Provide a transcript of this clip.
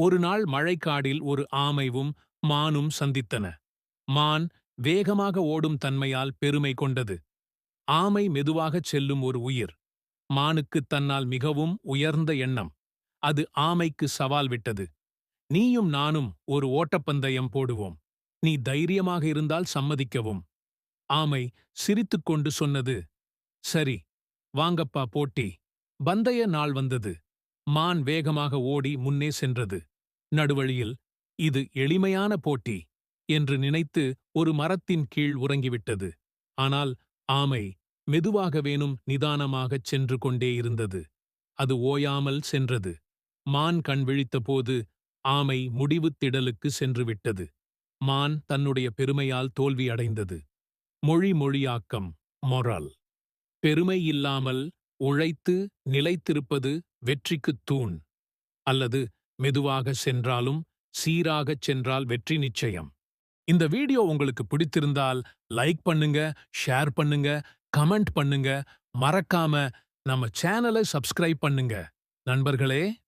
ஒரு நாள் மழைக்காடில் ஒரு ஆமைவும் மானும் சந்தித்தன. மான் வேகமாக ஓடும் தன்மையால் பெருமை கொண்டது. ஆமை மெதுவாகச் செல்லும் ஒரு உயிர். மானுக்குத் தன்னால் மிகவும் உயர்ந்த எண்ணம். அது ஆமைக்கு சவால் விட்டது. நீயும் நானும் ஒரு ஓட்டப்பந்தயம் போடுவோம். நீ தைரியமாக இருந்தால் சம்மதிக்கவும். ஆமை சிரித்துக்கொண்டு சொன்னது, சரி, வாங்கப்பா போட்டி. பந்தய நாள் வந்தது. மான் வேகமாக ஓடி முன்னே சென்றது. நடுவழியில், இது எளிமையான போட்டி என்று நினைத்து ஒரு மரத்தின் கீழ் உறங்கிவிட்டது. ஆனால் ஆமை மெதுவாகவேனும் நிதானமாகச் சென்று கொண்டே இருந்தது. அது ஓயாமல் சென்றது. மான் கண் விழித்தபோது ஆமை முடிவுத் திடலுக்கு சென்றுவிட்டது. மான் தன்னுடைய பெருமையால் தோல்வியடைந்தது. மொழியாக்கம் மொரல். பெருமை இல்லாமல் உழைத்து நிலைத்திருப்பது வெற்றிக்குத் தூண். அல்லது மெதுவாக சென்றாலும் சீராகச் சென்றால் வெற்றி நிச்சயம். இந்த வீடியோ உங்களுக்கு பிடித்திருந்தால் லைக் பண்ணுங்க, ஷேர் பண்ணுங்க, கமெண்ட் பண்ணுங்க, மறக்காம நம்ம சேனலை சப்ஸ்கிரைப் பண்ணுங்க. நண்பர்களே.